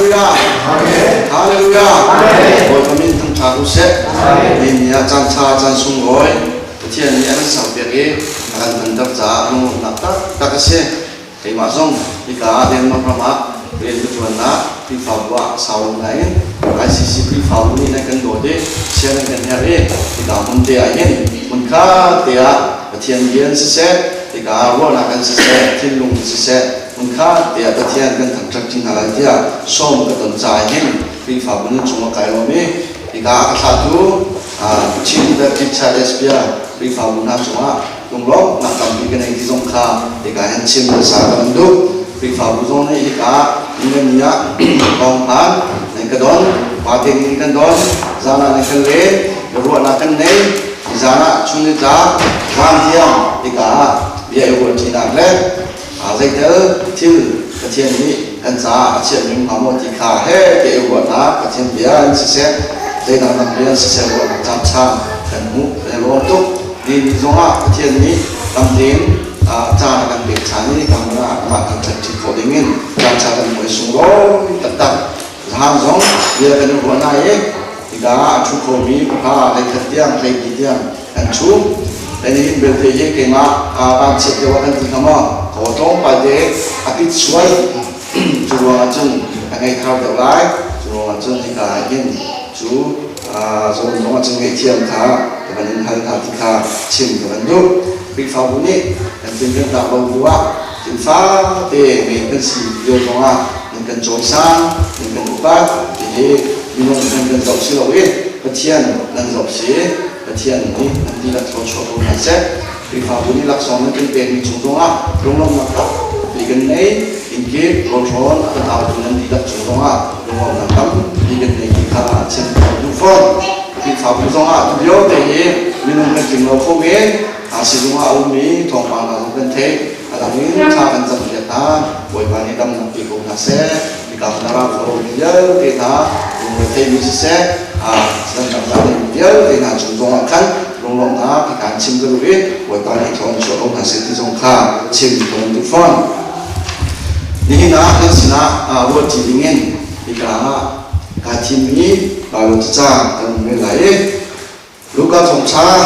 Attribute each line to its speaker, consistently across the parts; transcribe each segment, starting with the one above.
Speaker 1: Hallelujah. Hallelujah. Ôi kami thằng cha tu sẽ nhìn nhà chan cha chan sung rồi thiên nhiên nó sầu việc ấy anh thần đắc giá nó nạp tất cả sẽ cái mà xong thì cả đêm mà mà về cái chuyện đó thì phàm qua sau này cái gì thì phàm này này cần đồ đấy xe này cần nhà đấy thì cả mình để ai nhỉ mình cả để thiên nhiên sẽ thì cả vô là cần sẽ thiên lùng sẽ mình khá để cái thiên cần thằng trắc chính là thì xong cái tuần dài nhỉ thì phàm mình chúng cái lo mi thì cả cái satu chín đã kịp cha SPA thì phàm mình chúng dùng lót là cầm cái này thì dùng khá thì cả anh chim là sao cái đúc thì phàm mình dùng này thì cả những nhá còn phán này cái đón và thì cái đón ra là cái lễ rồi là cái này thì ra là chúng ta hoàn thiện thì cả bây giờ của chị đạt lên dây tớ thiếu cái thiên lý anh sa chuyện những họ một thì khá hết cái của ta cái thiên bia anh sẽ dây nào làm bia sẽ của chăm chăm cần mũ để lo tốt đi giống cái thiên lý làm đến cha là cần việc sáng đi cầm là mà cần thật chỉ có đến nghìn chăm cha cần mới xuống đó tất tất hàng giống bây giờ cần của này ấy thì cả chú khổ mi ha để thật tiếng để gì tiếng anh chú đây là những biểu hiện cái mà bạn sẽ cho bạn thì không có trong bài để cái suy chú là chân ngày thao đầu lái chú là chân thì cả những chú rồi nó là chân ngày thiền khá thì bạn nên hay thao thì khá chìm thì bạn giúp bị phá vốn ấy anh tin rằng đạo bầu vua thì phá để mình cần gì điều đó mình cần trốn sang mình cần bốc bát thì mình cần dọc xí lối cái thiền cần dọc xí cái thiên này đi là thổ chỗ của nó sẽ vì phàm vốn như lạc song nó trên bề mình chúng tôi đúng không nào vì cái này in kia thổ chỗ nó tạo cho nên đi lạc chúng tôi đúng không nào vì cái này thì khá trên đúng phong vì phàm vốn chúng tôi biết thế mình không cần chỉnh lâu không biết sử dụng ông mỹ thòng bằng là không cần thế là những cha cần dần dần ta bởi vì này đâm là vì cũng là sẽ vì cả nó ra rồi nhớ thì ta người thầy mình sẽ dân tộc gia đình nhớ thì là chúng tôi khăn luôn luôn ta thì cả chim cái lưỡi bởi vì này thằng chỗ ông là sẽ thì dùng khá chim thằng tu phong như thế nào thì xin vừa chỉ nghe thì cả chim ní và lúc cha cần người lại lúc các thằng cha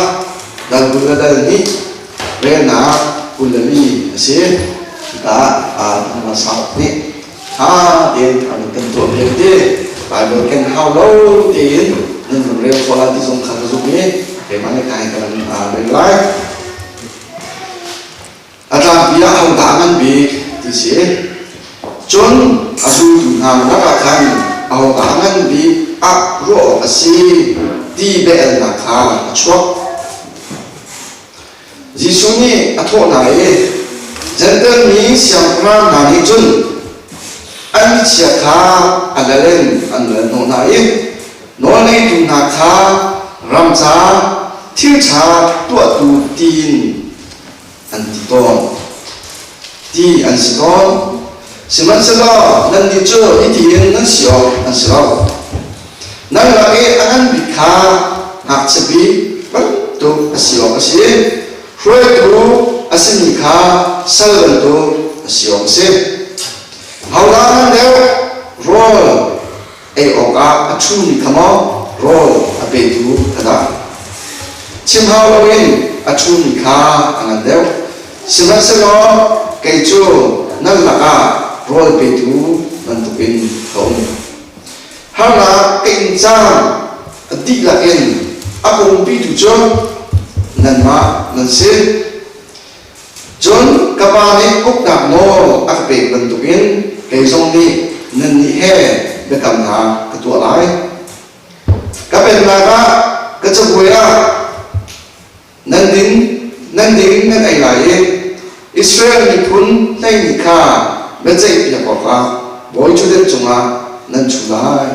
Speaker 1: dan vừa đây ní về na ulali sẽ cả mà sao ní tiền anh cần tuổi nhiều đi và được cái hao lâu tiền nên mình rêu qua thì dùng khăn dùng nhé để mà cái cần bên lái ta bây giờ ông ta ăn bị thì sẽ chốn azu hàng các bạn khăn ông ta ăn bị rô xí đi bên là khá chuột Giêsu ni thọ này dân tân mi xem ra là đi chun anh chia khá anh lên nó này nó này tu na khá ram cha thiếu cha tua tu tin anh ti ton ti anh si ton xem anh sẽ lo nên đi chơi đi tiền nên xíu anh sẽ lo nên là cái anh bị khá học sẽ bị bắt tu xíu cái gì rồi tu anh sẽ bị khá sau lần tu xíu sẽ hầu đó nếu rồi ai ở cả chú ni khăm rồi abe tu kada chim hầu lên chú ni kha anh nếu xem anh sẽ lo cái chú nên là rồi abe tu nên tu in không hầu là cái trang đi là in cũng bị tu cho nên mà nên sẽ chốn các bạn ấy cũng đặt mô ác biệt bằng tụ biến cái dòng đi nên đi hè để cầm thả cái tuổi lái các bên là cái chấp vui á nên đến nên ai lại Israel đi phun tay đi khá bên dây bị bỏ qua bối chú đến chúng nên chú lái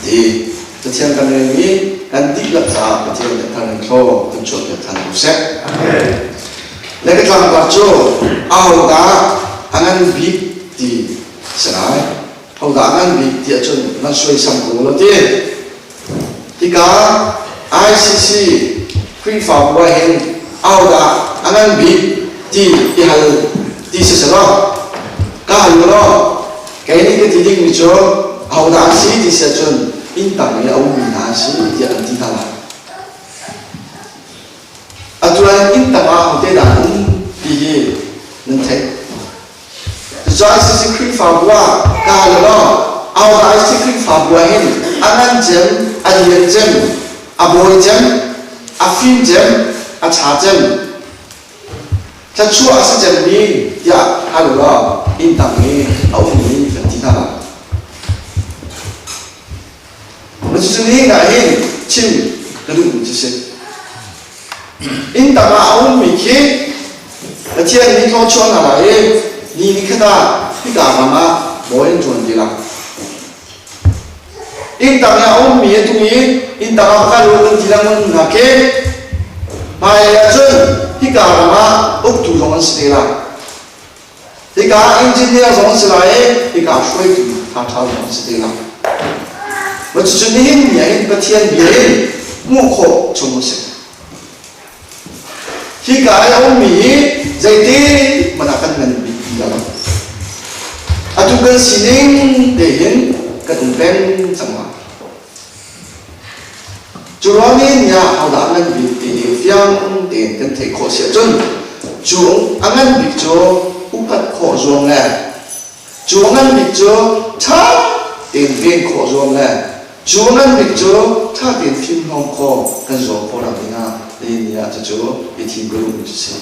Speaker 1: thì cái thiên căn này mi căn tích lập ra cái thiên căn này thô cái chuột cái căn đủ xét lấy cái thằng bát cho ao đá anh ăn bị thì sẽ nói ao đá anh bị thì cho nó xoay sang cổ là thì cả ICC free farm qua hen ao đá anh ăn bị thì hay thì sẽ lo cả hai lo cái này cái thì mình cho hậu đảng sĩ thì sẽ chọn in tặng cái ông mình đảng sĩ thì anh đi thằng à tụi anh in tặng hậu thế đảng thì nên thấy cho anh sẽ khuyên phạm qua cả là nó hậu đảng sẽ khuyên phạm qua hết anh ăn chém anh yên chém à bồi chém à phim chém à trà chém cha chua sẽ chém đi ya hay là in tặng cái ông mình phải đi thằng mà chúng ta nghe cái chim cái đúng chứ gì in tặng ông mình khi cái chuyện này nó cho là cái đi cái ta cái cả mà mỗi người chuẩn bị làm in tặng ông mình tụi in tặng cái luôn thì làm là cái bài chân cái cả mà ốc tụ trong cái làm cái cả engineer trong cái lại cái cả suy tụ thao trong cái làm mà chúng ta nghe cái chuyện này mua khổ trong cái khi cả ông Mỹ dạy thế mà là căn ngân bị gì đó à chúng cần xin để hiện cái đồng bên chẳng hạn chú nói nên nhà họ đã ngân bị thì phiang tiền cần thấy khó sẽ chân chú anh ngân bị cho úp cắt khó ruộng này chú ngân bị cho cha tiền viên khó ruộng này chú ngân bị cho cha tiền phim hồng khó cần ruộng khó làm thế nào ini ya cucu itu belum bisa.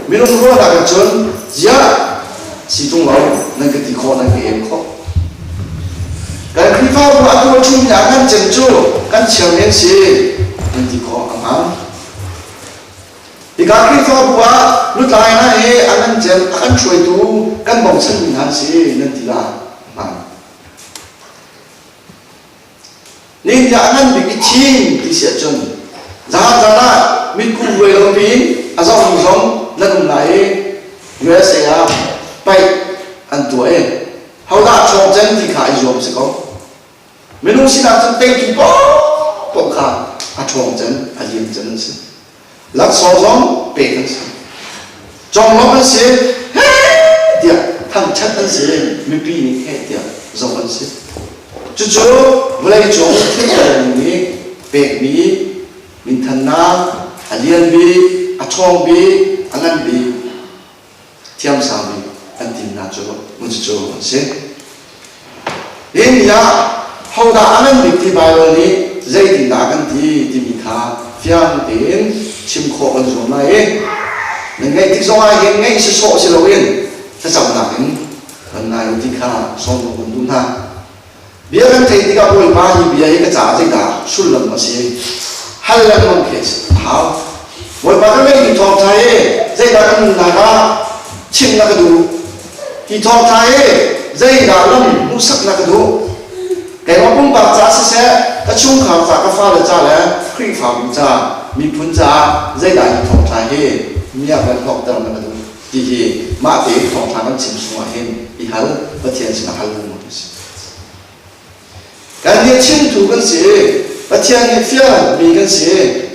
Speaker 1: Minum gula dah kacun, dia situng lalu nak ketikau nak keemkau. Kalau kita buat tu cuma jangan cencu, kan cermin si nanti kau aman. Jika kita buat lu lain aje, akan jam akan cuy tu kan bangsa minat si nanti lah aman. Nên jangan bikin di sini. Jangan mình cùng với ông pin, à giống lần này USA bay anh tuổi, hậu đã trong chân thì khai dùng sẽ có. Mình không xin làm chân tay thì bỏ khá, à trong chân, à yên chân sẽ. Lát sau giống bể chân sẽ. Trong lúc anh sẽ, tiệt thằng chất anh sẽ, mình pin hết tiệt, giống anh sẽ. Chú vừa lấy chồng thiết là mình bể mi mình thân na anh liên bi anh chong bi anh ăn bi thiam sa bi anh tìm na cho mình chú anh sẽ nên ya hậu đã anh ăn bi thì bài này dây thì đã anh thì mình thà phiang đến chim khô anh dùng này nên ngay tí do ai ngay sẽ sọ sẽ lâu yên sẽ chậm lại lần này thì khá xong rồi cũng đúng ha biar kan thấy tiga puluh lima ni biar cái giá trị đã xuất lần mà xí, hai lần mà kẹt, hảo, mỗi ba cái này thì thọ thái, dây đã kan là cái chim là cái đủ, thì thọ thái, dây đã lâm mua sắc là cái đủ, cái mà cũng bạc giá sẽ, cái chung khảo giá cái pha là giá là khi phạm giá, mi phun giá, dây đã thì thọ thái, mi ăn cái thọ tầm là cái đủ, thì mà để thọ thái nó chim xuống hết, thì hal, bất thiện sẽ là hal luôn một cái. Kan dia cintu kan si, baca ni fian mi kan si,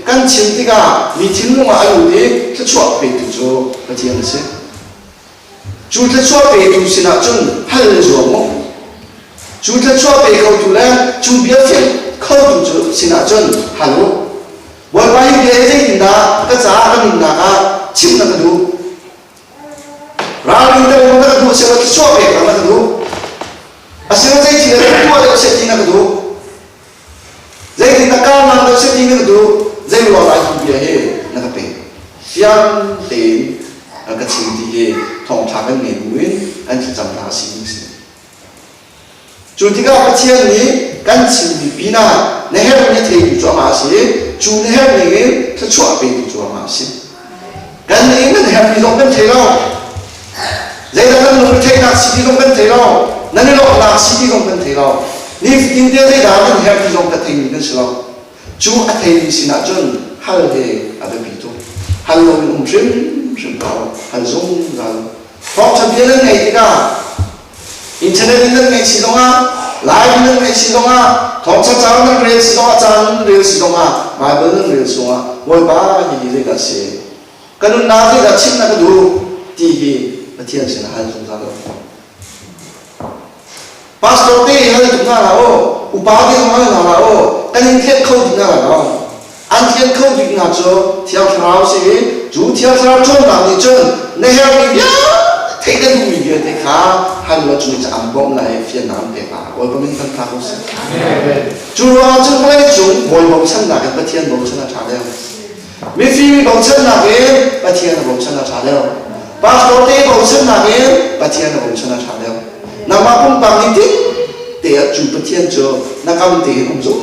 Speaker 1: kan cinti ka, mi cintu ma ayu ni, tercuat betul jo, baca ni si. Ju tercuat betul si nak jun hal jo mo. Ju tercuat betul tu lah, ju biar fian kau tu jo si nak jun halu. Buat bayi dia je indah, kerja kan indah ka, cinta ka tu. Rawi dia orang ka tu sebab tercuat betul ka tu. Asalnya saya tidak tahu ada setting nak tu. Saya tidak tahu mana setting nak tu. Saya luar lagi dia nak apa? Siang ten agak cinti thong thang ni buin, anjing jamlah sini. Jadi kalau macam ni kan cinti bina, nehar ni terus jual masih, jual nehar ni tercuat betul jual masih. Kan ni nehar ni orang terlalu. Saya dah nak terlalu sini orang terlalu. Nanti lo nak sih di rumah terlalu, ni India ni dah kan hari di rumah tinggi kan selalu, cuma tinggi sih nak jen hal he ada begitu, hal lo jem kau, hal zong kau, kau cakap dia ni kita, internet ni sih dong live ni sih dong kau cakap ni sih dong jangan sih dong Bible ni sih dong, boleh bah ini dia sih, kalau nanti dah cina tu tinggi, nanti yang sih hal zong kau. pastor te hay chúng ta là ô upadi chúng ta là ô cái những thiết không chúng ta là đâu anh thiết không chúng ta cho theo thảo sĩ chú theo thảo cho làm gì chân này hay bị thấy cái thùng gì vậy thì khá hay là chúng ta ăn bom lại phiền não để mà ôi có mình phân thảo sĩ chú là chúng ta chúng ngồi bom chân là cái bất thiên bom chân là trả đeo mi phi bom chân là cái bất thiên là bom chân là trả đeo pastor te bom chân là cái bất thiên là bom chân là trả đeo nằm mà cũng bằng đi để chủ bất thiên cho nó không thể không giúp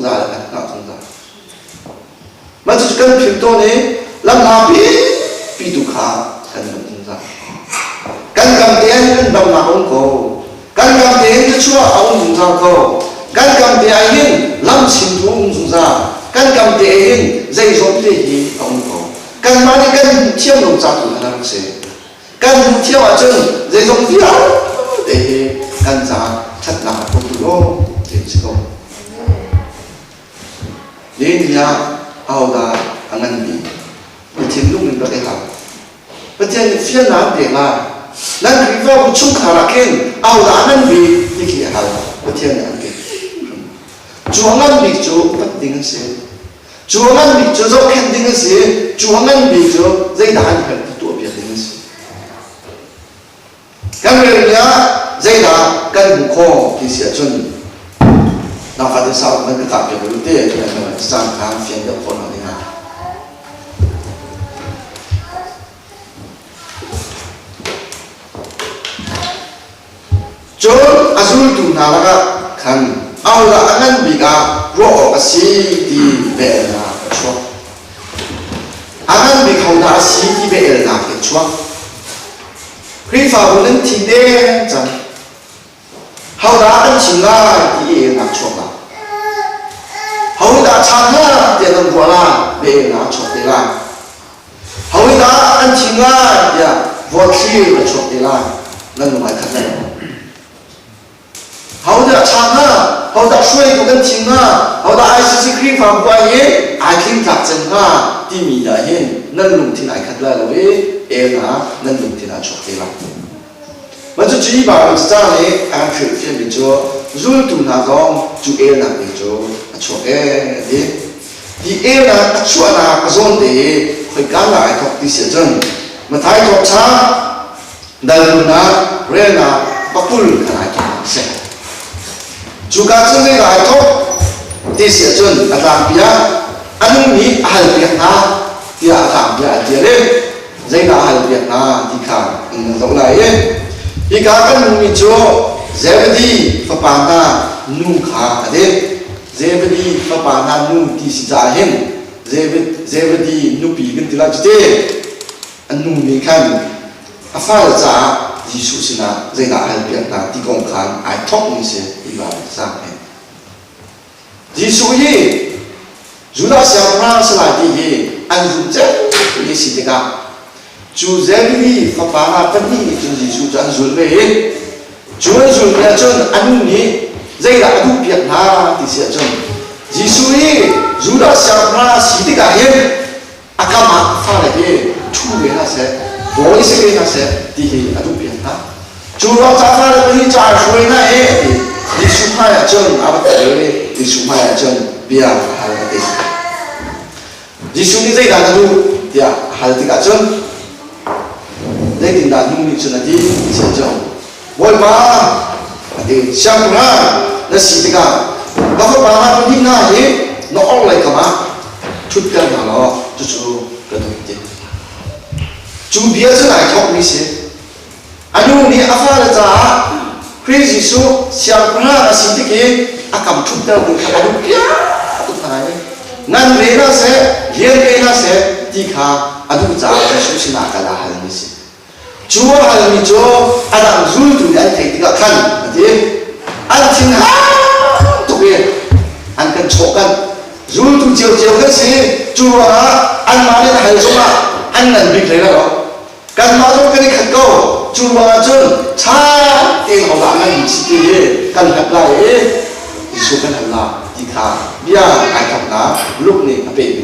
Speaker 1: ra là nào không ra mà chỉ cần phim to này làm nào bị đủ khá cần không ra cần cầm tiền cần đồng nào không có cần cầm tiền cho chúa ông dùng ra có cần cầm tiền anh làm xin thú ông dùng ra cần cầm tiền dây giống gì ông có cần mà đi cần chiêu đồng ra tụi nó sẽ cần chiêu ở chân dây giống gì để cần giá chất là không đủ đâu thì sẽ không nên nhà ao đã ăn ăn gì thì thiên lúc mình có thể làm và thiên phiền não để mà nên khi vào chung khá là kén ao đã ăn ăn gì thì kia hal và thiên ăn gì chúa ăn gì chúa bắt tiếng sẽ chúa ăn gì chúa dốc khen tiếng sẽ chúa ăn gì chúa dây đã ăn phải tụi biệt tiếng sẽ cái người nhá dây đã cần khô thì sẽ chuẩn nào phải sao mình cứ cảm nhận được thế thì là sang khám phiền được con nào đi nào chốn azul tu nào là khăn ao là anh bị cả rõ cái gì thì về là chua anh bị không đã gì thì về là cái chua khi phá vốn thì đen chẳng hầu đã ăn chừng là thì làm chua là hầu đã chán là để làm quả là về là chua để làm hầu đã ăn chừng là ya vợ khi là chua để làm nên mà khát này hầu đã chán là hầu đã suy của cái chừng là hầu đã ai sử khi phá qua hết ai khi gặp chân là thì mình đã hiện nên lùng thì lại khát là với em là nên lùng thì là chua để làm mà chú chỉ bảo ra này anh khởi phiền bị cho rồi tu na dòng chú em là bị cho em đi thì em là cho là cái zone để phải cán lại học đi sửa chân mà thái học cha đàn na re na bắt bul cái này sẽ chú cả chân này lại học đi sửa chân là làm bia anh nghĩ hành việc na thì làm bia thì lên dây là hành việc na thì khả giống này thì cả các người cho Zebedi và bạn ta nu khá thế Zebedi và bạn ta nu thì sẽ ra hen Zebedi nu bị cái thứ là thế anh nu mình khăn à phải là giá Giêsu xin là dây đã hay biết là đi công khăn ai thóc mình sẽ đi vào sang hen Giêsu gì dù đã xem ra sẽ lại gì anh dùng chết cái gì cả chú Zebedi và bạn ta phân đi chú Giêsu cho anh dùng về Chúa dùng là chân anh ní dây đã đủ việc na thì sẽ chân Giêsu ấy dù đã xem ra xí cả hết akama pha lại cái chu về nó sẽ vội sẽ nó sẽ thì là đủ việc na Chúa đã pha lại cái trả suy na ấy thì Giêsu hay là chân à bắt đầu Giêsu hay là chân bia hay là cái Giêsu đi dây đã đủ thì hay là cái chân dây thì đã đủ việc chân là thì sẽ chân Boy ba, thì xem ra nó xí cái nó có ba nó đi na gì nó ăn lại cả mà chút cái nào nó chú cái đó gì chú biết thế này không biết gì anh nhung đi áp là咋crazy số xem ra nó xí cái cầm chút cái được cái đó kia tụt này ngăn về nó sẽ hiện về nó sẽ đi khá anh nhung咋cái số xin cái là hay là gì Chúa 하나님이 저 아담 zultu anh thấy cái khăn thì anh xin tụi anh cần chỗ cần zultu chiều cái gì Chúa anh nói đến hay số mà anh làm việc đấy là đó cần nói trong cái khẩn cầu Chúa chân cha tiền họ làm anh chỉ gì cần gặp lại số cần làm là thì khá bây giờ ai thằng đó lúc này nó bị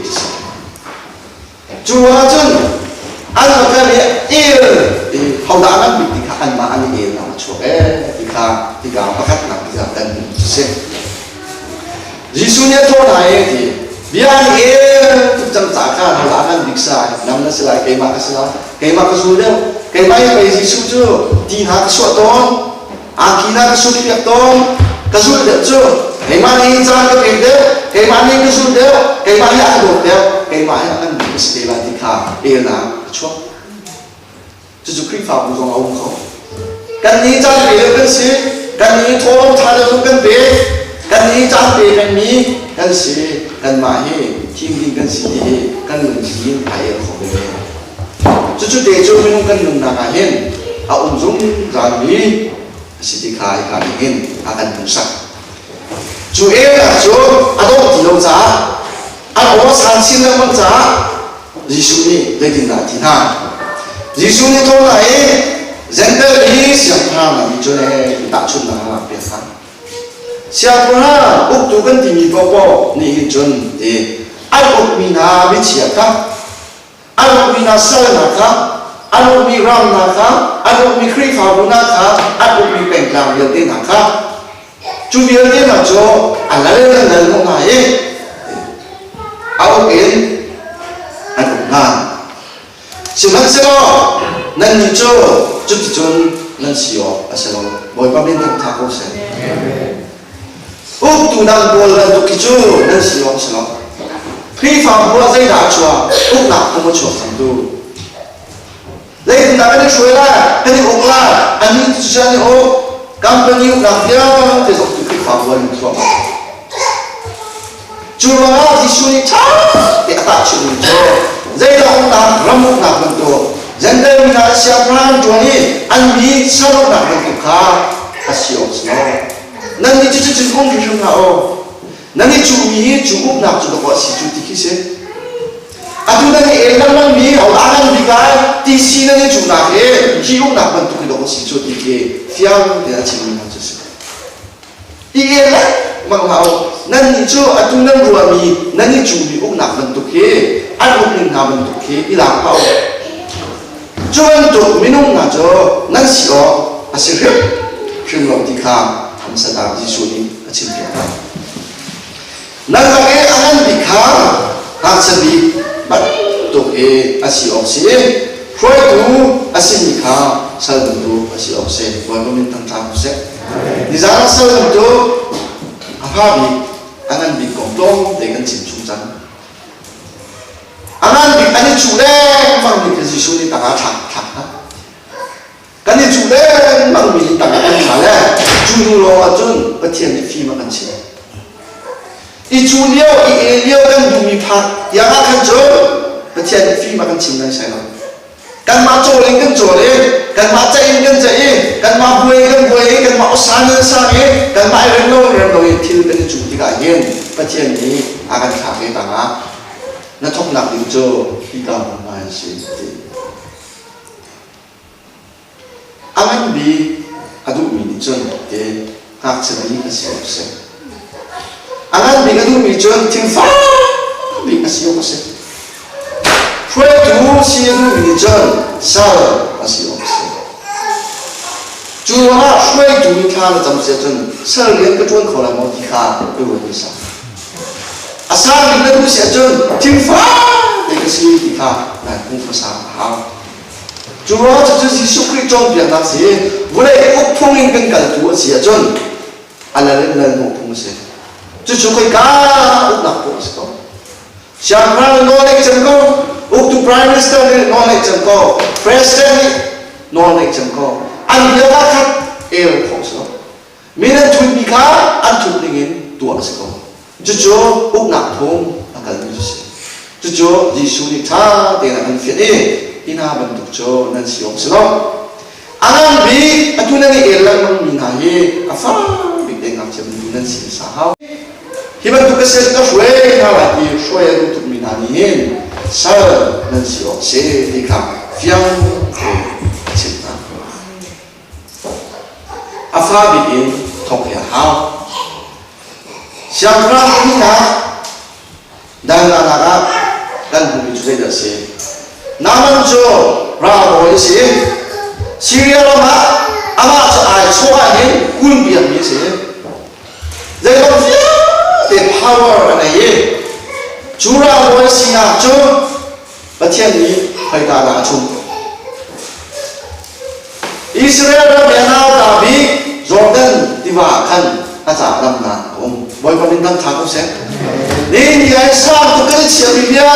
Speaker 1: Chúa chân anh mà cái này yêu hầu đã anh bị thì anh mà anh yêu nào chúa Sobe tiga pakat nak tiga dan se. Jisunya tu naik di biar tukang cakar halangan diksa namanya selai kema kesudah kema yang bayi jisu tu tiha kesuatan akina kesudah tu kesudah tu kema ni jangan kepede kema ni kesudah kema ni aku dia kema yang akan disetelah tiga na kecuali itu krifa bukan awam kau kan ni jangan beda kan si kan ni tolong cari tu kan beda kan ni jangan beda kan ni kan si kan mahe tim ni kan si kan menjin air kau beda cucu dejo minum kan nunangahin aumzum jami si dikai kalihin akan rusak cuci ajo adon tilo za adon sansin lemon za Yesus ni jadi nanti Yesus ni tu lah Zender ni siapa ni jadi tak cuma biasa. Siapa uktu kan timi popo ni jon aluk mina bicara, aluk mina selaka, aluk mi ram naka, aluk mi krifa bunaka, aluk mi pengkang yelde naka. Cuma yelde najo alale lalu ngai aluk aluk ngan. Sebenarnya nan ni cuci nan siapa asal boleh pamer tentang takut saya. Uktu nan bola tu kicu nan siapa asal. Krifa bola saya dah cua, nak kamu cua tentu. Lain tak ada suara, ini uklah, ini tujuan company uklah dia, terus tu krifa bola ni cua. Cuma di sini cah, dia tak cuma Saya dah nak ramuk nak bentuk. Zender mina siapa jual anbi sarok nak bentuk asyik semua. Nanti cuci kong cuci nak nanti cukup nak cukup buat si cuci kisah. Atu nanti elang ni orang bikai di sini nanti cukup nak hidup nak bentuk itu si cuci kisah. Fiang dia ciri macam tu. Iyalah mengau nanti cuci atu nanti ruami nanti cuci nak bentuk Aku ni nak bentuk ilang kau. Jual tu minum najo nasi asyik film dikam sedang disuni asyik. Naga akan dikam asyik bentuk asyik asyik. Kau tu asyik dikam sel bentuk asyik asyik. Kau minta tahu asyik. Di sana sel bentuk apa bi akan dikompong dengan cincang. Angan ani cule mang ni kasi suni tanga thak kan ni cule mang mi tanga kan mala culu lo ajun pathian ni fi ma kan chi I culio I elio kan dumi phat yang akan jo pathian ni fi ma kan chi nai sai lo kan ma cho len kan ma chai kan chai kan ma buai kan ma osan kan ma ren lo thil kan chu ti ga yen pathian ni akan thak ke tanga na thok nak ding cho ikaw na si angan bi adu mi chon te tak chani asi ose angan bi adu mi chon tin fa bi asi ose pwe tu si adu mi chon sa asi ose juwa pwe tu mi kha la jam se chon sa lian ka chon kho la mo ti kha du wo sa asal kita tu siapa timfa, mereka sih kita nak kumpulan hal. Cuma jadi si sukri jom biar nasi, boleh kupungin kan kalau tu siapa ala lain kupung sih. Cuci kau kah nak pun sekolah. Siapa knowledge jengko, uktu prime minister knowledge jengko, president knowledge jengko. Anda kat pun sekolah. Minat tuh nikah, antuk dingin tua sekolah. Jujur, nak pun akan berusaha. Jujur, disuni ta dengan infidel, ina bentuk jo nanti orang senang. Angan bi, atu nanti elang mengingai, apa? Bikeng macam nanti sahau. Hibat tu kesel tu suai, kalau di suai untuk mengingai, sah nanti orang sedikit fiang cinta. Apa bikin tok ya hal? Siapa kita dan anak dan bumi juga sih. Namun jo rawo sih, Syria lama, ama so ay Jun biar ni sih. Jadi kalau the power này Jura loy singa chu Pathian ni phải ta đã chung Israel ra Vietnam ta bi Jordan tiwa khan acha lam na boy pamin tam tha ko se nên ni ai sa to cái chia bi ya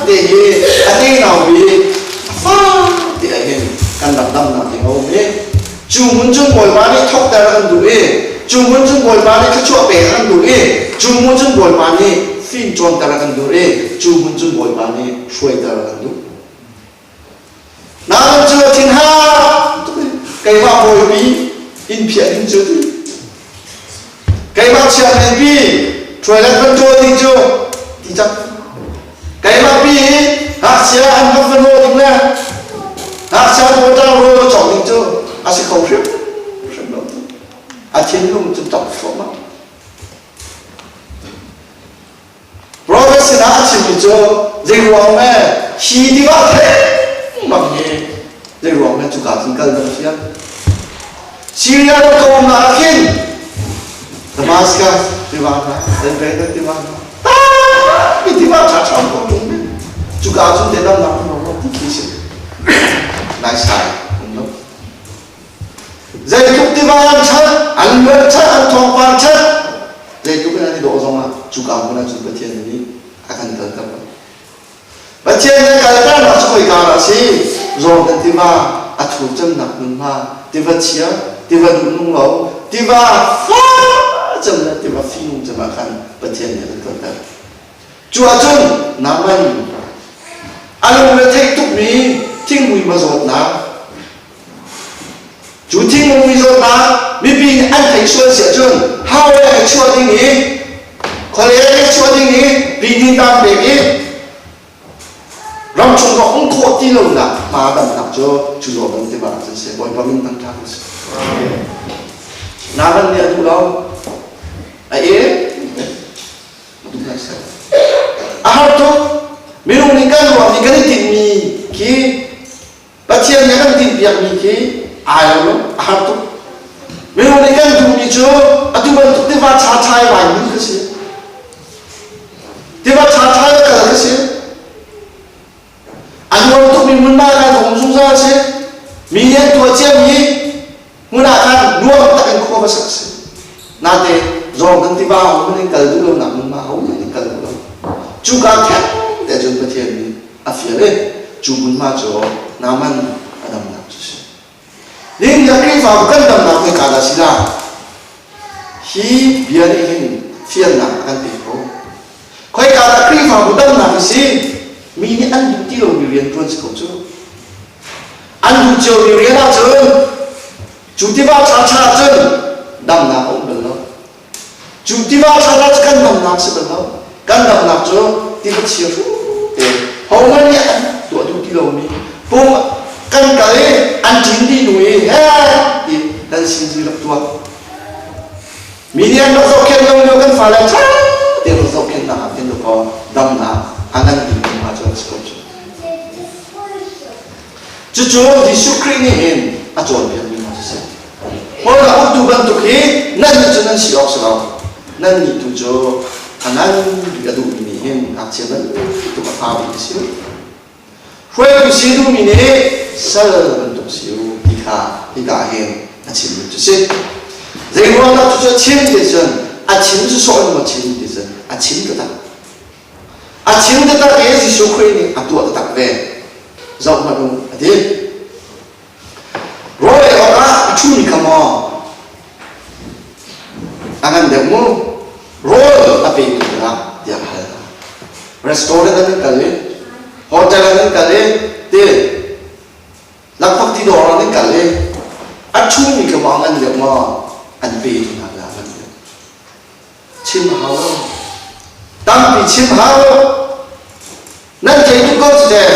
Speaker 1: de he ati nào bi fa de he kan dam dam na ti ho me chu mun chung boy ba ni thok ta ran du e chu mun chung boy ba ni ka chu pe ran du e chu mun chung boy ba ni fin chon ta ran du e chu mun chung boy ba ni shoi ta ran du na chu tin ha cái ba boy bi in pia in chu cái ba chia này bi trôi lên phân trôi đi chưa thì chắc cái ba bi hạt chia ăn không phân lô thì nè hạt chia đồ trao đồ chọn thì chưa sẽ không biết thiên luôn chúng ta số mà rồi xin hạt chia đi chưa dây ruộng này xí đi vào thế mà gì dây ruộng này chúng ta chỉ cần làm gì Syria nó cầu là khi Damascus di mana dan mereka di mana di mana cacang kau ini juga asun dalam nama kisah naik saya jadi tu di mana cah anggur cah antong pan cah jadi tu kan ada dua orang juga mana juga tiada ini akan terkena baca yang kata nak kau ikan si zon dan tiba atu jam nak nama tiba cia tiba dunung lau tiba chân là thì mà phim cho mà khăn bất thiên này là tốt hơn chùa chân nam anh anh mới thấy tụi mình thiên mùi mà rồi nào chú thiên mùi rồi nào vì vì anh thấy xuân sẽ chân hao lại chùa đi nghỉ có lẽ cái chùa đi nghỉ vì đi tam để nghỉ làm chúng nó không khó tin đâu nè mà đầm nạp cho chú rồi đầm thì bà sẽ gọi vào mình tăng thang nam anh này tụi đâu ahar tu minum ni kan wa ni kan tin mi ki pathian ya kan tin biak mi ki ayo lo ahar tu minum ni kan tu mi cho atu ban tu ti va cha chai wa ni ka si ti va cha chai ka si anu tu mi mun ba ka dong sung sa si mi ne tu che mi mun a kan nuo ta kan ko ba sa si na te rồi gần tí bao mình cần du lâu nằm mà hấu mình cần du lâu chú cá thét để chúng ta thiền đi phía đây chú muốn mà cho nam ăn adam nằm chứ nên là cái vào cần đầm nằm cái cả là gì là khi bia đi hình phiền nằm ăn tiền phố coi cả là cái vào đầm nằm gì mình ăn đủ tiêu biểu hiện tuần sẽ không chứ ăn đủ chiều biểu hiện nào chứ chú tí bao chả chả chân đầm nằm ông đừng đâu chúng ta vào sau đó cần nằm nằm sẽ được không cần nằm nằm cho thì có chiều để hầu như nhẹ tuổi chúng ti lâu mi bông cần cái ăn chín đi nuôi ha thì cần xin gì lập tuổi mình ăn nó dọc khen lâu lâu cần phải là chắc thì nó dọc khen nào thì nó có đâm nào ăn ăn thì mà cho nó sẽ chú thì suy nghĩ nên à chuẩn bị mình mà sẽ hoặc là ông tu ban tu khi nên cho nên sử dụng sao nên nhị tu cho anh cái đủ mình hiện áp chế vẫn tu cái phá bị xíu rồi tu xíu tu mình này sơ vẫn tu xíu thì cả hiện áp chế mình chút xíu rồi ngoài ra tu cho chín cái chân áp chế cho số mà chín cái chân áp chế cái ta cái gì số khơi này áp tu cái ta về rộng mà đúng thế rồi ở đó chú mình cầm anh được mua rồi tapi itu lah dia hal restoran kan kali hotel kan kali dia lapak tidur kan kali acu ni kemangan dia mau anpe itu nak lawan dia cim hao tapi cim hao nanti itu kau sudah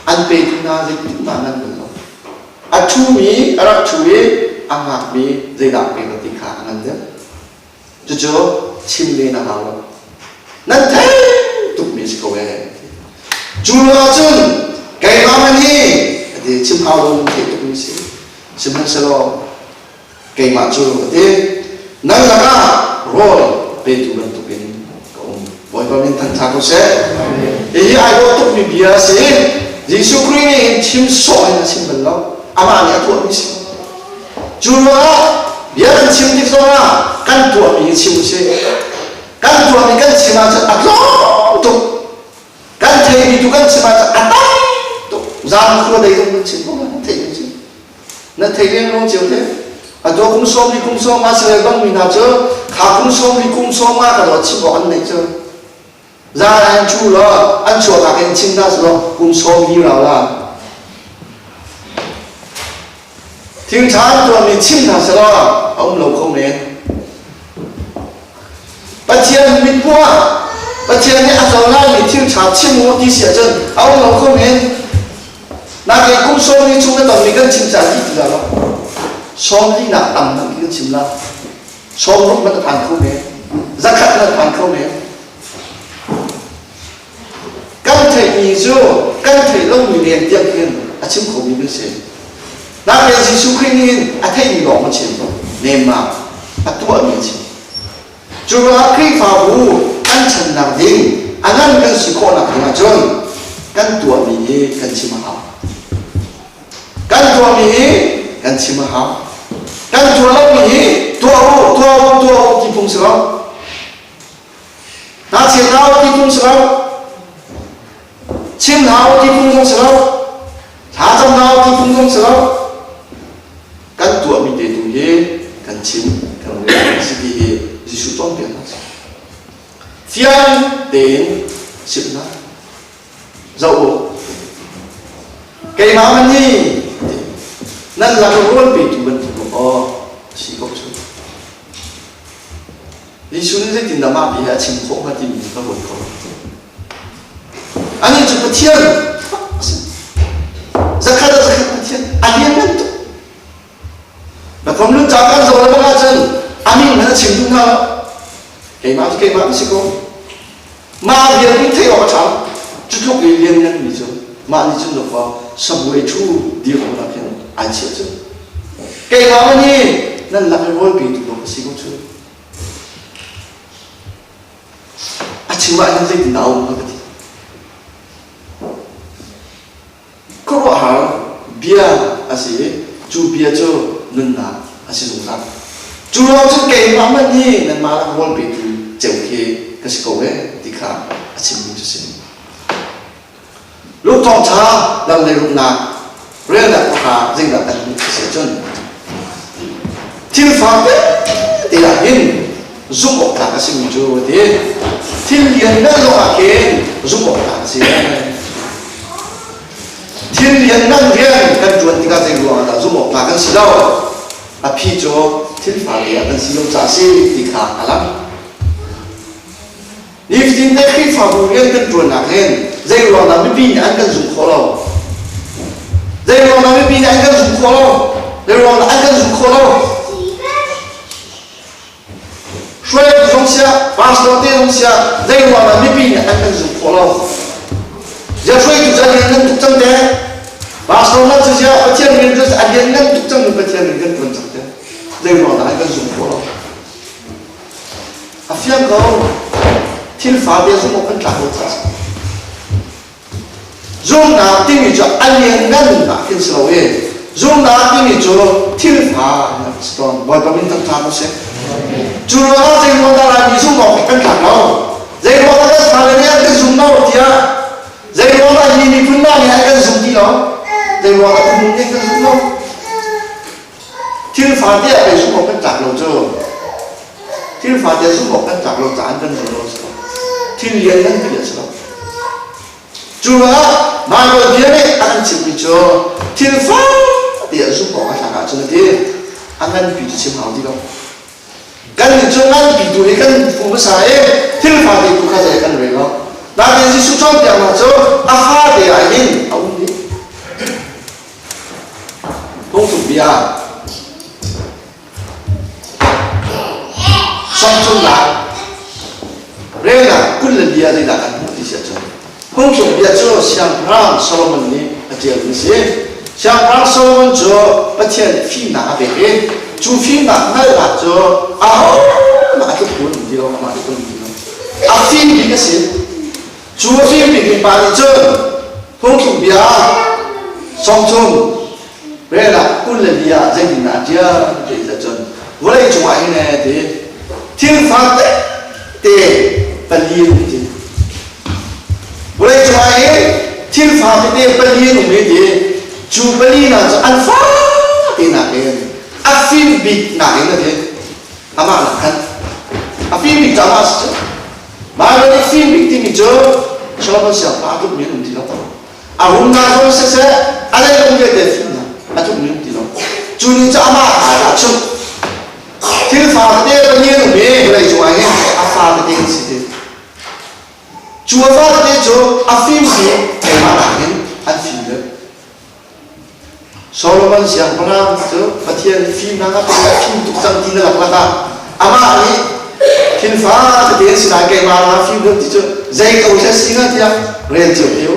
Speaker 1: anpe itu nak jadi mana dulu acu mi arak cuy angak mi jadi apa ketika angan dia cho chim lên là hào nên thế tụi mình sẽ có về chú lo chân cái mà mình đi thì chim hào luôn thì tụi mình sẽ lo cây mà chưa thế năng là cả rồi về tụ lần tụ bên cũng với bao nhiêu thằng cha có sẽ thì ai có tụ bị bia sẽ Jesus Christ chim soi là chim bẩn lâu ama này tuột đi xí chú nó bia ăn chim đi xong à căn tuột bị chim sẽ căn tuột bị căn chim mà sẽ ăn rõ tụ căn thầy bị tụ căn chim mà sẽ ăn tụ ra không có đầy trong chim không thầy gì nó thầy lên không chịu thế à tôi cũng xôm đi cũng xôm mà sẽ bằng mình nào chứ khá cũng xôm đi cũng xôm mà cả đó chỉ có ăn này chứ ra ăn chu rồi ăn chuột cả cái chim ra rồi cũng xôm đi nào là thiên sáng tôi mình chim nào sẽ lo ông lâu không nên bắt chiên mình mua bắt chiên này ăn rồi lại mình thiên sáng chim mua đi xẻ chân ông lâu không nên na cái cũng xôm đi chung cái tầm mình cần chim sáng đi từ đó xóm đi nạp tầm thằng kia chìm la xóm lúc nó thành không nè ra khát nó thành không nè căn thể nhị dô căn thể lâu mười年tiếp hiện à chim khổ mình sẽ na cái gì suy nghĩ à thấy gì đó mà chìm nên mà à tua mình chìm chú là khi phá vũ căn chân nặng đinh anh ăn căn sự khổ nặng đinh à chôn căn tua mình căn chim hảo căn tua mình căn chim hảo căn chùa lâu mình tua thì phùng sữa na chim nào thì phùng sữa chim nào thì phùng sữa thả trong nào thì phùng sữa căn chùa mình để tụi ye căn chim căn người sẽ đi Giêsu tôn tiền phiên đến sự đó dậu cái máu mình đi nên là cái luôn bị tụi mình chỉ có chút đi xuống cái tiền nào mà bị hệ chim khổ mà tìm cái hồn khổ anh ấy chụp cái thiên rất khá là thiên anh ấy nhận và không lúc chào các rồi nó bao chân anh ấy nó chim đúng không cái máu sẽ có mà việc đi thấy họ cháu chút lúc cái liên nhân bị chứ mà đi chung được vào sắp buổi chu đi vào là cái anh chịu chứ cái máu này nên là cái vôi bị tụi nó xí có chứ à chứ mà anh thấy thì nào mà cái gì có bảo hả bia à xí chú bia cho nên là à xí dùng sao chú nó chứ cái máu này nên mà là vôi bị tụi chịu khi cái gì cầu ấy thì khá à xí mình cho xí lúc thong cha làm này lúc nào rồi là khá dinh là anh sẽ chân thiên pháp thì là hình giúp một cả sinh chủ thì thiên liên năng lo cái giúp một cả sinh thiên liên năng riêng cái chuẩn thì cái gì là giúp một cả cái gì đâu à phi cho thiên pháp thì cái gì cũng trả sinh thì khá lắm nếu tin đấy khi pháp riêng cái chuẩn là hen dây lo là mới pin anh cần dùng khó đâu dây lo là mới pin anh cần dùng khó đâu dây lo là anh cần dùng khó đâu所以这东西啊，把说这东西啊，人往那没比呢，俺们是活了。这所以就这人能挣的，把说那这些不见人就是俺人能挣的不见人跟挣的，人往那俺们是活了。啊，香港听法的是我们大陆子，用那等于叫俺人俺那跟是老喂，用那等于叫听法，知道我把名当大陆些。chú nó dây mòn ta là bị dùng một cái cản đâu dây mòn ta cái thằng này ăn cái dùng đâu thì à dây mòn ta nhìn đi phun nào thì ăn cái dùng gì đó dây mòn ta không nhìn cái dùng đâu thiên phạt địa phải dùng một cái cản đâu chứ thiên phạt địa dùng một cái cản đâu ăn cái dùng đâu thiên liên ăn cái gì đâu chú nó mà rồi địa này ăn chịu bị cho thiên phạt địa dùng một cái cản cho nó đi ăn bị chịu hao đi đâu kan jangan bidu kan pengusaha tilfa di buka saya kan mereka. Tapi si sucong yang macam aha dia ini, awak ni, tunggu biar, samsul lah, rela kulla dia tidak akan mati saja. Tunggu biar jo siang perang Solomon ni ajar ni, siang perang Solomon jo baca film nak apa chú phim nặng hay là cho mà cái cuốn gì đâu mà cái cuốn gì đâu phim bị cái gì chú phim bị cái bài chơi không chụp bia song chung bây là quân là bia danh thì là chia để là chân với lại chúng anh này thì thiên pháp đấy để bali đúng chứ với lại chúng anh thiên pháp để bali đúng thì chú bali là cho ăn phá thì là cái phim bị nặng là thế mà là khăn phim bị chạm chứ mà cái phim bị thì mình chơi cho nó sẽ phá được miếng thì nó hôm nay tôi sẽ anh ấy không biết để phim nào chút miếng thì nó chú đi chạm là chung thiên pháp để bao nhiêu người với lại chú anh phá cái gì thế chú phá cái chú phim gì cái mà là anh phim đấy Solomon siang pernah tu patian film nangka film tu sang tina laka ama ni film fa tu dia sudah ke mana film tu zai kau saya singa dia ren tu dia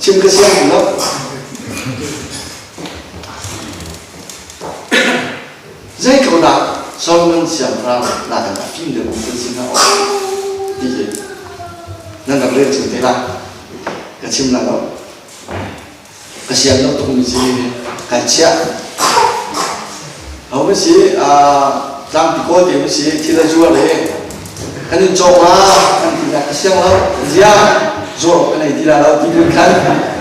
Speaker 1: cim kesian pula zai kau dah Solomon siang pernah nak film dia bukan singa dia nang ren tu dia lah kecim lah kau kasihan lo tu mesti kaca, awak mesti dalam pikir dia mesti tidak jual le, kan jauh lah, kan tidak kasihan lo, dia jauh kan tidak lo tidur kan,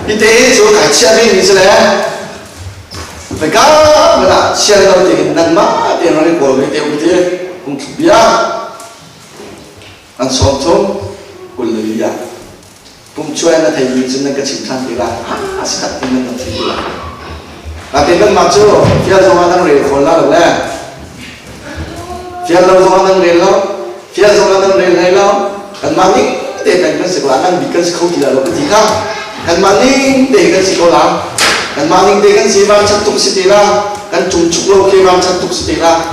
Speaker 1: itu jauh kaca ni misalnya, mereka mana siapa lo dia nan mah dia orang kau dia udah untuk biar, kan sotom kuliah. Cũng cho em là thầy nhìn trên cái chỉnh thang thì là sẽ đặt tên lên thì là tên lên mặt chứ phía sau mà đang rèn còn là được nè phía sau mà đang rèn lo phía sau mà đang rèn này lo cần mang đi để thành cái sự là đang bị cái sự không chỉ là cái gì khác cần mang đi để cái sự có làm cần mang đi để cái gì mà chắc tục sẽ là cần trùng trục lâu khi mà chắc tục sẽ là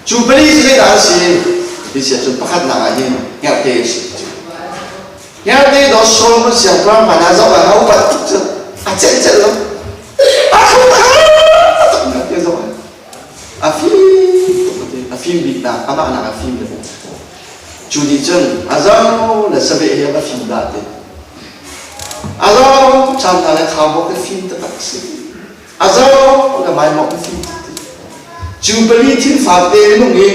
Speaker 1: chú beli sẽ là gì thì sẽ chụp phát là gì nghe tên nhà đây đó Solomon siang pernah mana jauh lah kau buat tu, aceh loh, aku tak dia jauh, afim bina, apa anak afim tu, judi jen, azau le sebab ia afim dah tu, azau macam mana kau buat afim tu tak sih, azau le main buat afim tu, jubeli tin fakte nungi,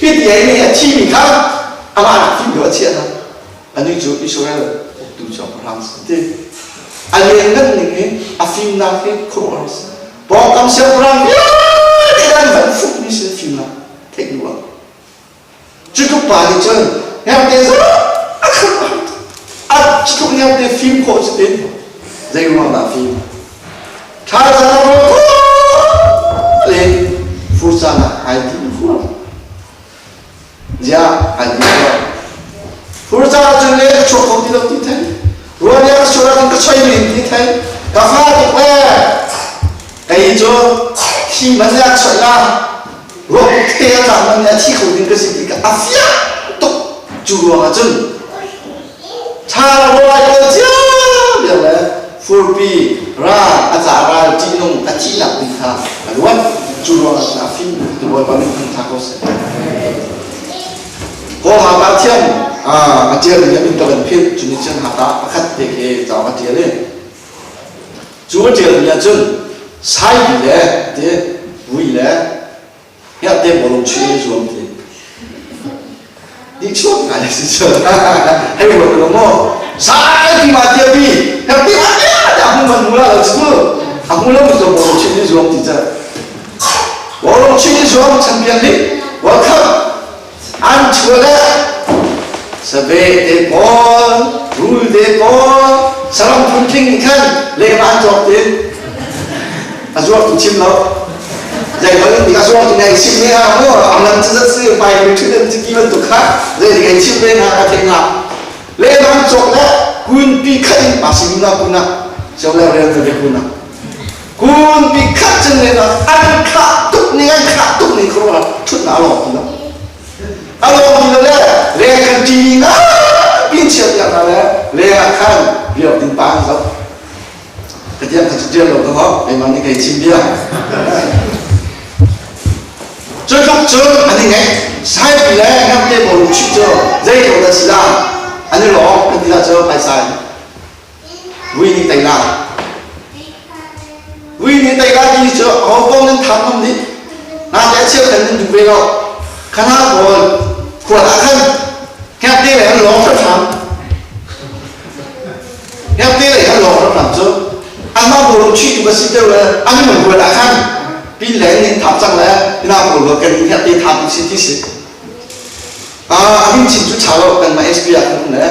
Speaker 1: dia ini tim kan, apa anak afim dua cia lah. Anh chú Israel tu cho France thế anh em ngất những cái phim nào cái Cross bỏ cầm xe France để đang vẫn phục như sẽ phim nào thích luôn chứ không phải thì chơi em thấy rất chứ không em thấy phim khổ sẽ đến dây hoàng là phim thay ra nó lên phút ra là hai tiếng phút dạ hai tiếng Fursa junle chokong ti lo ti thai ruan ya sura kan ka choi min ti thai ka fa ti le kai jo khi man ya choi la ro te ya ta man ya chi khou din ka si ti ka afia to chu ruang a chun cha ro ai ko ja ya le furpi ra a za ra ti nong a chi la ti tha ruan chu ruang a fi tu bo ba min tha ko se ko ma ba thiam Ajar dia minta benefit jenis harta pakat dek jawab dia le. Jual dia jun sai dia dia vui le, ya dia bolong cuci jual dia. Di cuci ada sih jual, hei bolong mo sai di mati abi, tapi ada aku menmula lalu aku mula bisa bolong cuci jual dia. Bolong cuci jual champion ni, welcome, an jual Sebab dekor, rule dekor, salam penting kan, lepas jawab dia, jawab tu cim lo. Jadi kalau kita jawab tu naik cim ni apa, aman cepat sih, baik betul dan sekian tu kan, jadi kita cim ni nak tengok. Lepas jawab dah, kun pikai masih guna, siapa yang tu dia guna. Kun pikai jenis ada katuk ni keluar, tu nak lo tu. Kalau kita lihat tinggi, pincet yang ada, lihat kan, biar timpang so. Ketika kita bia lẩu đó hả để mà những cái chim bia chơi lúc chơi anh ấy nghe sai bị lẽ ngắm cái bộ lục chơi dây đồ ta chỉ là anh ấy lọ anh đi ra chơi phải sai vì những tay nào vì những tay nào đi chơi họ không nên tham không đi na để chơi cái nên về đâu khán giả của đã khăn nghe tiếng này anh lọ rất tham nghe tiếng này anh lọ rất làm chơi anh mang bộ lục chơi mà xin đâu là anh ấy mình vừa đã khăn pin lẽ nên tháp sang lẽ nào của cái cái cái tháp thì xí xí anh chỉ chú cháu cần mà SPR cũng nè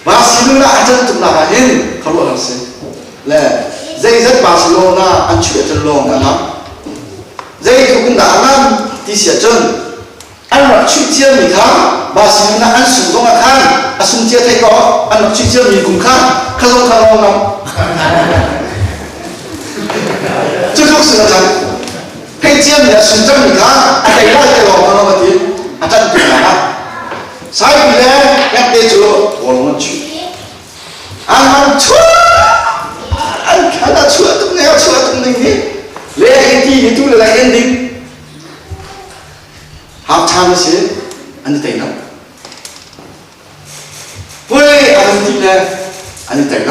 Speaker 1: và xin nữa anh chân tụng là hết không lo gì lẽ dây rất Barcelona anh chuyện chân lòng cả lắm dây cũng đã làm đi xẻ chân anh nói chuyện chia mình khám Barcelona anh sử dụng là khăn anh sử chia thấy có anh nói chuyện chia mình cùng khăn không lòng lắm这就是那种配件的选择，你看，哎，那个我问题，真对啦。所以呢，要记住我们去，俺错，俺看到错都没有错都能的，来一滴你都来一滴，好长些，俺对了，喂，俺对了，俺对了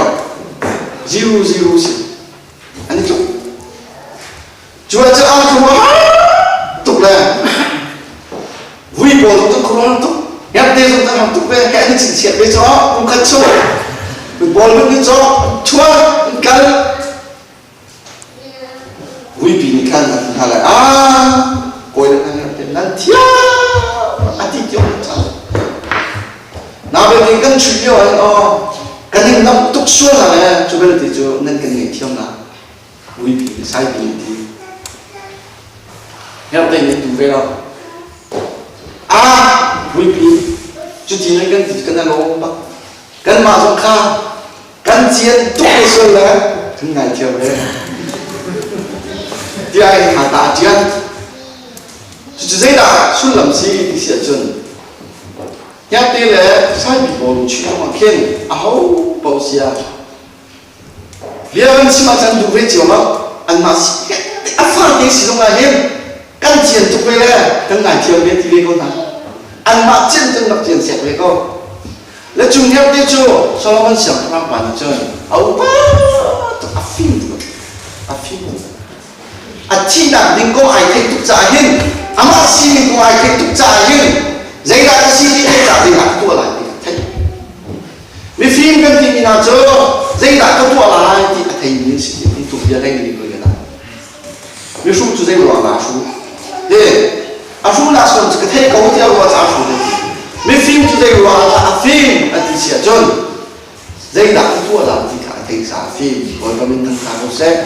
Speaker 1: ，0-0是，俺做。Chúa cho ăn không có tục là vui bồ chúng tôi không tục em tên chúng ta làm tục về cái chỉnh triệt với cho cũng khăn chua bồ luôn đi cho chúa cần vui vì những khăn là coi được anh em nan thia anh đi chỗ nào về thì cần chủ yếu anh cần những năm tục xuân là này cho bây giờ thì cho nên cần nghề thiêu nào vui vì sai vì thì theo tình hình tụi về đâu vui vì chú chỉ nói cần là lỗ bắc cần mà trong kha cần chiến tốt cái xuân là thân ngày chiều đấy thì ai hạ tạ chiến chú dễ đã xuân làm gì thì sẽ chuẩn theo tên là sai bị bộ chuyện mà khen bảo xia liệu anh xin mà chẳng đủ về chiều mà anh mà phát tiếng sử dụng là hết căn chiến tục về là căn ngày chiều biết thì về con nào ăn mặc trên chân mặc chiến sẹt về con là chung nhau đi chú sau đó mình想让bạn chơi phim chi là mình có ai thích tục trả hin mà xin mình có ai thích tục trả hin giấy ra cái xin đi thích trả thì là tua lại thì thấy vì phim cần thì mình nào chơi giấy ra cái tua lại thì thấy những sự những tục giờ đây mình người nào vì số chú giấy loạn là số 네, 아프나 손 그 태가 어디하고 와서 아프네. 몇 film tu đây là phim anh chị sẽ chôn dây đã thua là thì cả thành xã phim rồi có mình thằng thằng cũng sẽ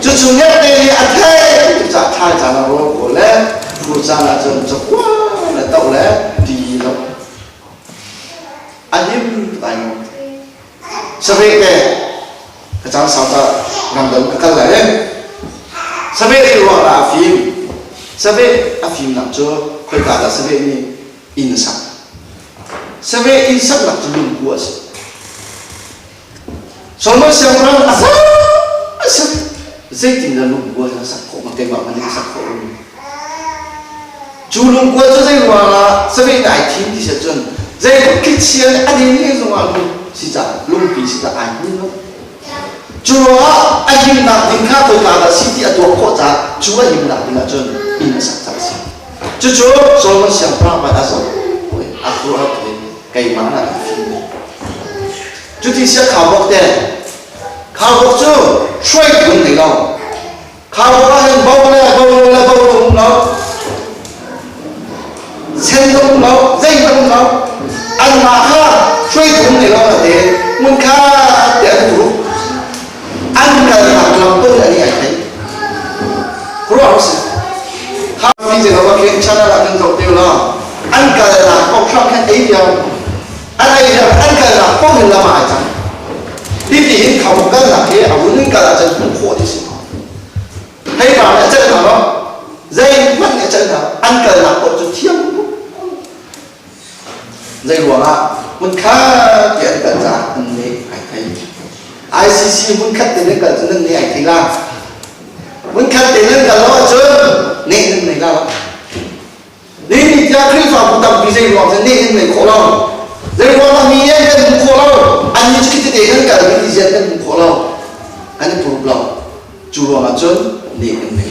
Speaker 1: chú chú nhất đây anh thấy chúng ta thay trả là rồi của lẽ phụ gia là chôn cho quá là tàu lẽ thì nó anh em anh sao vậy cái cháu sao ta làm được cái lẽ sao vậy đây là phim Sabe phim nào cho khơi cả là sabe ni in sắc, sabe in sắc là cho lùng của sự, sau đó xem ra sắc dây tình là lùng của là sắc khổ mà cái bảo mình sắc khổ chú lùng của cho dây là sabe đại thiên thì sẽ chân dây có cái chiên anh đi như rồi lùng chỉ là lùng bị chỉ là anh như nó chúa anh nhìn nào tính khác khơi cả là sĩ địa tổ cổ giá chúa nhìn nào thì là chân in sắc sắc gì chú sau đó xem ra mà đã rồi aku học thì cái mà là phim chú thì sẽ khảo bốc đấy khảo bốc chứ xoay cuốn thì đâu khảo bốc là bốc đúng nó sen đúng nó dây đúng nó ăn mà ha xoay cuốn thì đâu là thế muốn khá để đủ ăn cái là làm tôi là như vậy thấy có không sao khá vì gì nó có chuyện chana là nhân tộc tiêu lo ăn cái là có trong cái ấy điều anh ấy là ăn cái là có hình là mãi chẳng đi thì không có là thế ở những cái là chân cũng khổ thì sao thấy vào lại chân nào đó dây mắt lại chân nào ăn cái là có chút thiếu dây luồng à mình khá tiền cần giá anh ấy phải thấy ICC muốn khát tiền cái nên này thì là muốn khát tiền cái đó chứ nên này là nên đi ra khi vào tập vì gì họ sẽ nên này khổ lâu rồi họ làm gì cái khổ lâu anh như cái tiền cái cái gì cái khổ lâu anh problem chủ lo là chứ nên này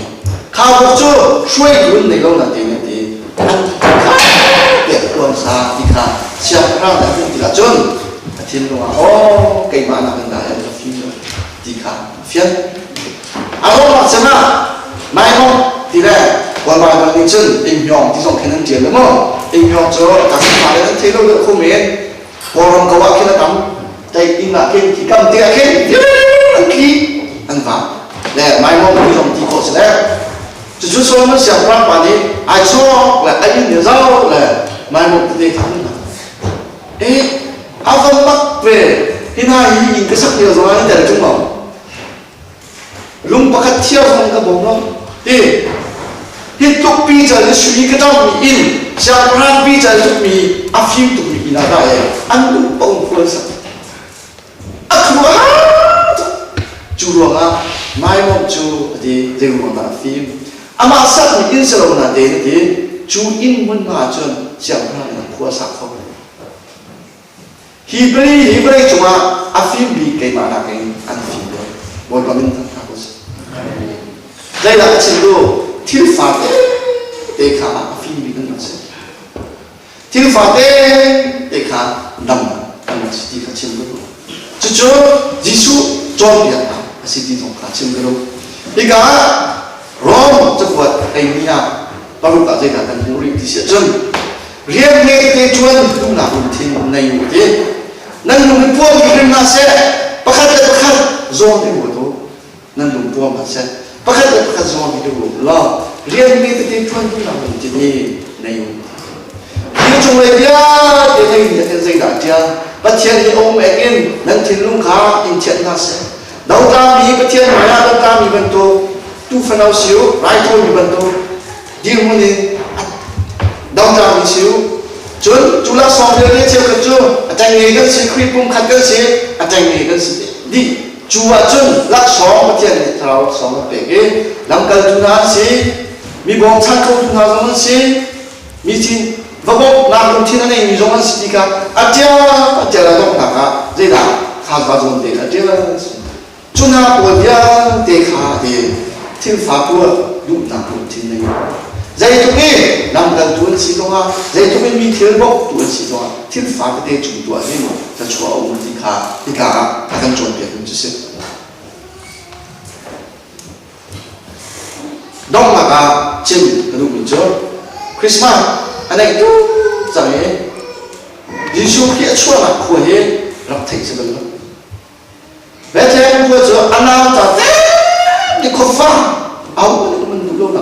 Speaker 1: khao một chút suy luận này lâu là tiền thì anh để quan sát thì khá xem ra là cũng là chân thiên long cái mà là cái này là phim thì khá phiền hôm mà xem nào mai không thì đây quan bài bằng chân in nhom thì dùng cái năng tiền đúng không in nhom cho các bạn phải thấy nó được không miễn còn các bạn khi nó tắm tay in là cái thì cầm tiền cái khi ăn vả để mai không thì dùng thì có sẽ đấy chú số nó xem ra bạn đi ai cho là anh nhớ rau là mai một cái thắng ê áo vân bắc về thì nay nhìn cái sắc nhiều rồi anh để trung mỏng lung bắc thiêu trong cái bóng nó thì hiện tục bây giờ nó suy cái trong in xem ra bây giờ tục mi phim tục mi là đại anh đúng bông phơi sắc không chú luôn à mai một chú thì đều là phim ama sắc mi in sầu là đến thì chú in muốn mà chọn xem ra là qua sắc không Hebrew cuma phim bị cái mà là cái ăn phim đó một cái mình thằng nào đây là cái trình độ thiếu pháp để khá phim bị cái gì thiếu pháp để khá nằm chỉ cái trình độ chú Giêsu cho biết là sẽ đi trong cái trình độ thì cả Rome chấp vật anh nha bao gồm cả dây cả thành phố thì sẽ chân riêng nghe cái chuan cũng là một thiên này một thế nên lúc buông cái rừng sẽ bắt khát zone thì một thôi nên lúc buông mà sẽ bắt khát zone thì một lo riêng nghe cái chuan cũng là một thiên này nhưng chúng lấy bia để thấy những dây đạn kia bắt thiên thì ông mẹ in nên thiên lúc khá in thiên là sẽ đầu ta bị bắt thiên mà đầu ta bị bận tô tu phần nào xíu right thôi bị bận tô đi muốn đi đầu ta bị xíu chuẩn chúng ta so với cái chiều cái chú anh nghĩ cái sự khi cũng khát cái gì anh nghĩ cái gì đi chú chuẩn lắc so một tiền này tháo so một bể cái làm cái chúng ta gì mi bom sang câu chúng ta giống gì mi tin và bom làm công thiên này mi giống gì cả anh chơi là giống cả dễ đảo khá vào dùng để anh chơi chúng ta buồn ya để khá để thiên pháp của đúng là công thiên này dạy chúng mình làm gần tuần xí đó ha dạy chúng mình mi thiếu bốc tuần xí đó thiên pháp cái đề chúng tuần này mà ta chúa ông thì cả cần chuẩn bị cũng chỉ đông mà cả chim cái lúc mình chơi Christmas anh ấy tu rằng ấy Giêsu kia chúa là của hếtรับthành sự đó vậy thì em vừa chơi anh nào ta thế đi khóc phá áo mình lâu là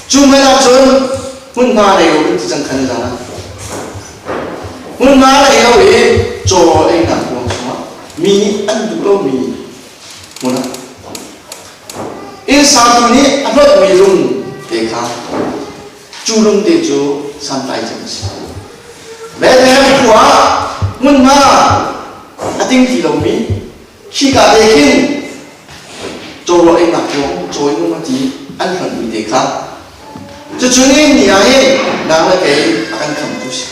Speaker 1: chúng mình đã chọn muốn mà này cũng chỉ chẳng cần gì muốn mà này đâu vậy cho anh làm công sao mi ăn được đâu mi muốn à in sao tụi này ăn được mi luôn để khá chú luôn để chú san tay chẳng gì bé em quá muốn mà anh tin gì đâu mi khi cả để khi cho anh làm công cho anh mà gì ăn phần mi để khá chú nên nhỉ ấy đang là cái anh không tu sĩ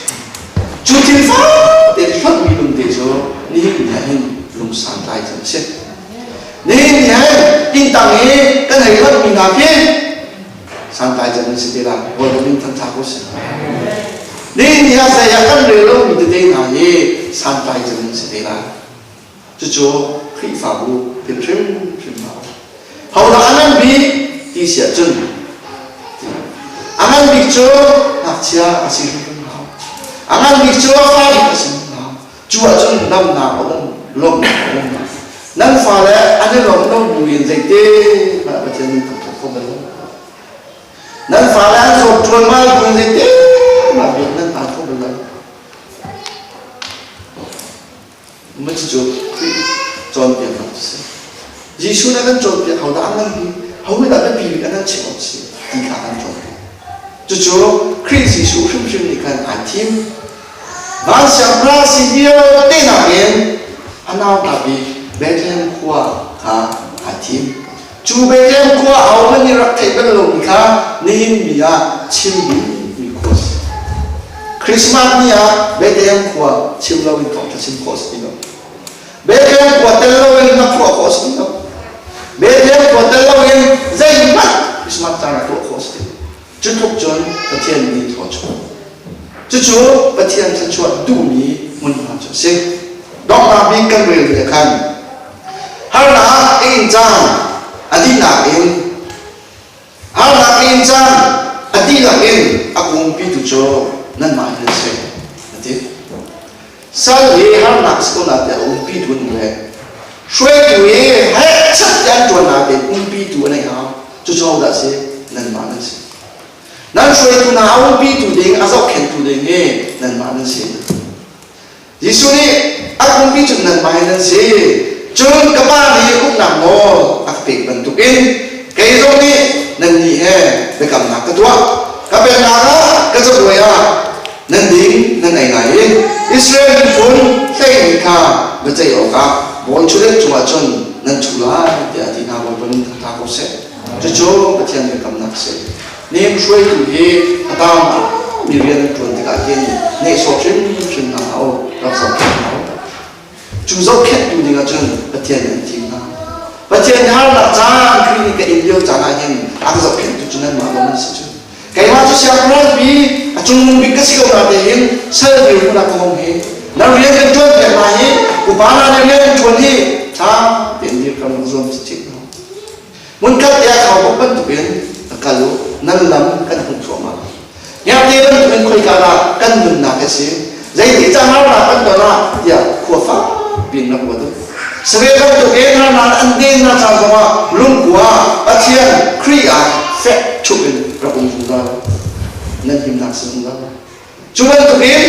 Speaker 1: chú thiên pháp để phát huy luôn để cho nên nhỉ ấy luôn sáng tay chẳng xét nên nhỉ ấy in tàng ấy cái này phát huy nào kia sáng tay chẳng sẽ thế là gọi là mình thăng tháp của sự nên nhỉ sẽ là cái điều đó mình tự tin là ấy sáng tay chẳng sẽ thế là chú khi pháp vụ thì thêm vào hầu là anh bị đi sẽ chân angan picture nakcia asin hao angan picture fa di asin hao chua chun nam na ông lom nan fa le anh lom lom buin zai te ma ba chen thong thong ba nan fa le anh so chuan mai buin zai te ma bi nan ta thong ba mới chú chọn việc làm gì Giêsu đã cần chọn việc hầu đã ăn gì hầu đã bị bị ăn chịu gì đi cả ăn chọn chú Christ Giêsu không chịu đi cần ăn thêm và xem ra xin yêu tên nào yên anh tao ta bi Bethlehem kwa ha hatim chu Bethlehem kwa au ban ni rak thai ban lo kha nin mia chim bi mi kos Christmas ni a Bethlehem kwa chim lo in ko chim kos ni no Bethlehem kwa tel lo in na kwa kos ni no Bethlehem kwa tel lo in zai ma Christmas ta na kwa kos ni chu thok chon pathian ni tho chon chu chu pathian cha chuan du mi mun ha cho se dok na bi kan rel le khan har na in chan adina in har na in chan adina in akung pi tu cho nan ma le se ati sal ye har na sko na te um pi tu le shwe tu ye hai chat yan tu na te um pi tu ne ha chu cho da se nan ma le se nan shwe tu na um pi tu ding azok khen tu ding e nan ma le se Yesu ni akung pi tu nan ma le se chun ka ba ni uk na mo ak pek bentuk in kai zo ni nan ni he be kam na ka tua ka be na ka zo ya nan ding nan ai ngai in Israel ni phun sei ni kha be chai o ka bon chu le chuma chun nan chula ya ti na bon bon ta ko se chu chu be chen be kam na se nem shui tu he ta ma mi rian chun ti ka ken ne so chin na o ra so na chú dấu khét tu đi ngã chân bất thiện nhân thiên na bất thiện har là cha khi cái in yêu cha na nhân ác dấu khét tu chân mà lo mình sự cái mà chú xem nó bị chung bị cái gì cũng là để in sơ điều cũng là không hề nó riêng cái chuyện cái mà hi của bà nó riêng cái chuyện hi cha tiền đi cầm zoom sự chết nó muốn cắt ya khẩu bốc bất tu biến cả lũ nâng lắm căn không chỗ mà nhà đi bất tu biến khơi cả là căn mình là cái gì dây thì cha nó là căn đó là ya khua pháp bin nak wadu sebab tu kena na andin na sa sama lungkua acian kriya fet chupin rapung sudah nan him nak sudah cuma tu bin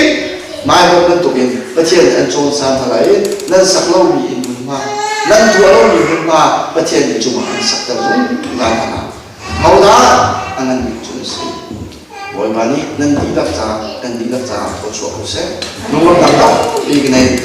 Speaker 1: mai bukan tu bin acian anjon san thalai nan saklau mi in ma nan tualo mi in ma acian cuma sak terung nan na hauda angan mi chunsi boy bani nan di dak cha ko chua ko se nungol tak tak ignai